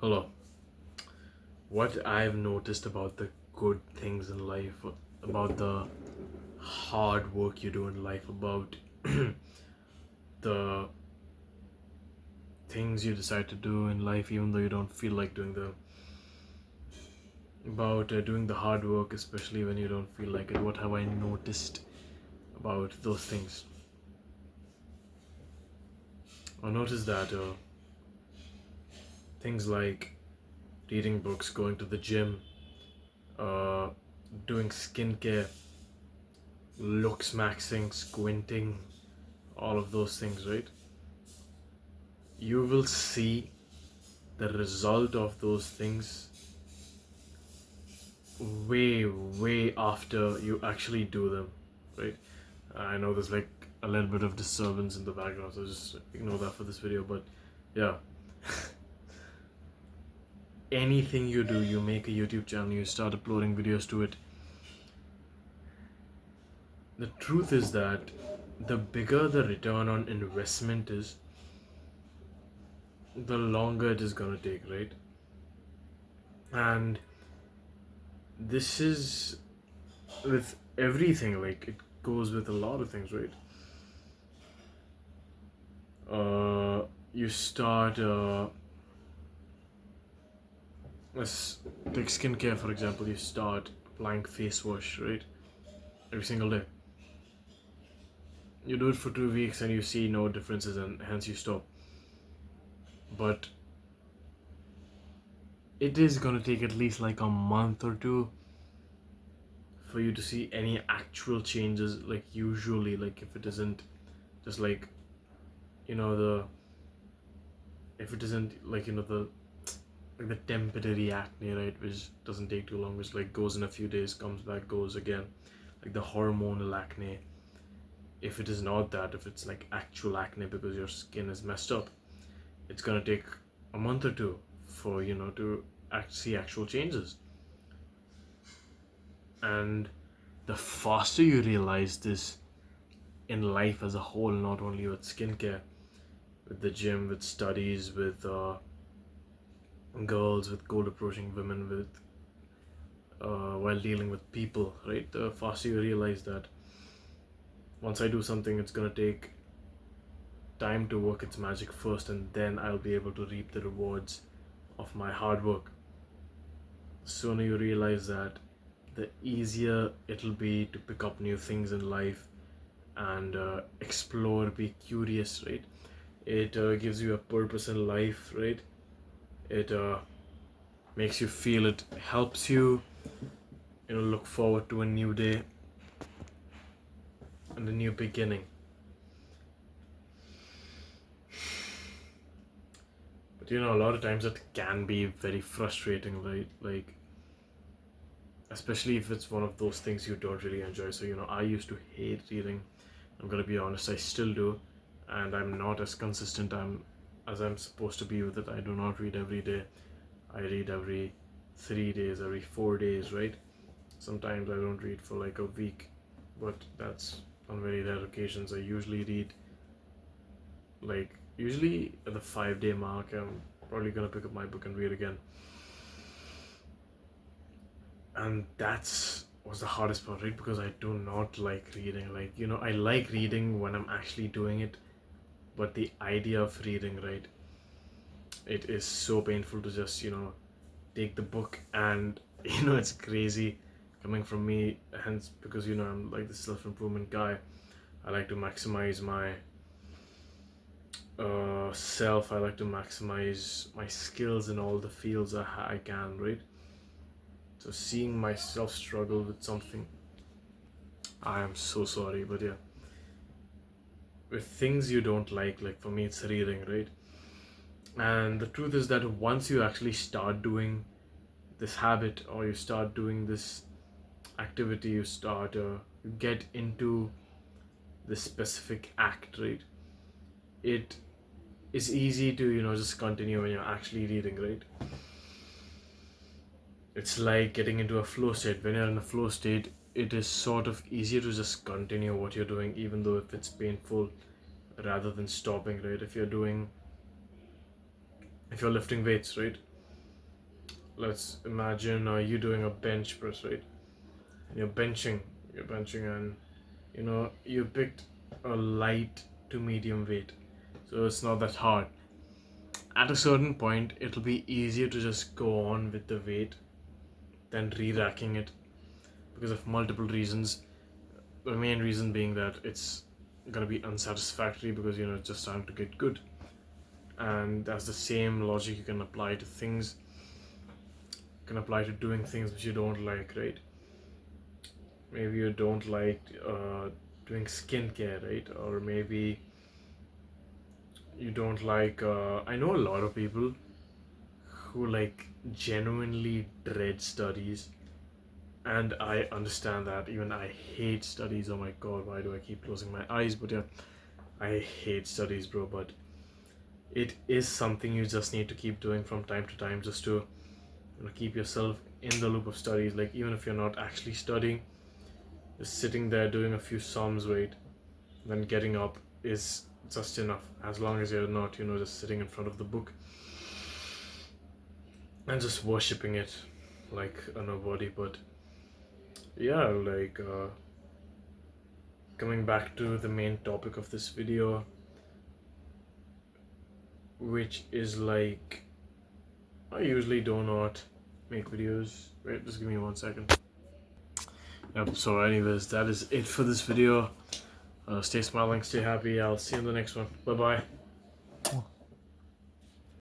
Hello. What I've noticed about the good things in life, about the hard work you do in life, about the things you decide to do in life even though you don't feel like doing them, about doing the hard work especially when you don't feel like it. What have I noticed about those things? I noticed that things like reading books, going to the gym, uh, doing skincare, looks maxing, squinting, all of those things, right? You will see the result of those things way after you actually do them, right? I know there's like a little bit of disturbance in the background, so just ignore that for this video. But yeah, anything you do, you make a YouTube channel, you start uploading videos to it. The truth is that the bigger the return on investment is, the longer it is gonna take, right? And this is with everything, like it goes with a lot of things, right? You start let's take skincare for example. You start applying face wash, right, every single day. You do it for 2 weeks and you see no differences, and hence you stop. But it is gonna take at least like a month or two for you to see any actual changes, like usually, like if it isn't just like, you know, the if it isn't like, you know, the like the temporary acne, right, which doesn't take too long, which like goes in a few days, comes back, goes again, like the hormonal acne. If it is not that, if it's like actual acne because your skin is messed up, it's gonna take a month or two for, you know, to see actual changes. And the faster you realize this in life as a whole, not only with skincare, with the gym, with studies, with girls, with goal approaching women, with while dealing with people, right? The faster you realize that once I do something, it's gonna take time to work its magic first, and then I'll be able to reap the rewards of my hard work. The sooner you realize that, the easier it'll be to pick up new things in life and explore, be curious, right? It gives you a purpose in life, right? It makes you feel, it helps you, you know, look forward to a new day and a new beginning. But you know, a lot of times it can be very frustrating, right? Like, especially if it's one of those things you don't really enjoy. So, you know, I used to hate reading. I'm gonna be honest, I still do, and I'm not as consistent as I'm supposed to be with it. I do not read every day. I read every 3 days, every 4 days, right? Sometimes I don't read for like a week, but that's on very rare occasions. I usually read like usually at the 5 day mark. I'm probably gonna pick up my book and read again. And that's was the hardest part, right? Because I do not like reading. Like, you know, I like reading when I'm actually doing it, but the idea of reading, right, it is so painful to just, you know, take the book and you know, it's crazy coming from me, hence because, you know, I'm like the self-improvement guy. I like to maximize my self. I like to maximize my skills in all the fields I can, right? So seeing myself struggle with something, I am so sorry, but yeah, with things you don't like for me it's reading, right? And the truth is that once you actually start doing this habit, or you start doing this activity, you start you get into this specific act, right, it is easy to, you know, just continue when you're actually reading, right? It's like getting into a flow state. When you're in a flow state, it is sort of easier to just continue what you're doing, even though if it's painful, rather than stopping, right? If you're lifting weights, right, let's imagine you doing a bench press, right? And you're benching, and you picked a light to medium weight, so it's not that hard. At a certain point, it'll be easier to just go on with the weight than re-racking it because of multiple reasons. The main reason being that it's gonna be unsatisfactory because it's just starting to get good, and that's the same logic you can apply to things. You can apply to doing things which you don't like, right? Maybe you don't like doing skincare, right? Or maybe you don't like. I know a lot of people who like genuinely dread studies, and I understand that. Even I hate studies. Oh my god, why do I keep closing my eyes? But yeah, I hate studies, bro. But it is something you just need to keep doing from time to time, just to keep yourself in the loop of studies. Like, even if you're not actually studying, just sitting there doing a few sums, right, then getting up is just enough, as long as you're not just sitting in front of the book and just worshipping it like a nobody. But yeah, like coming back to the main topic of this video, which is like, I usually do not make videos. Wait, just give me 1 second. Yep, so anyways, that is it for this video. Stay smiling, stay happy. I'll see you in the next one. Bye bye.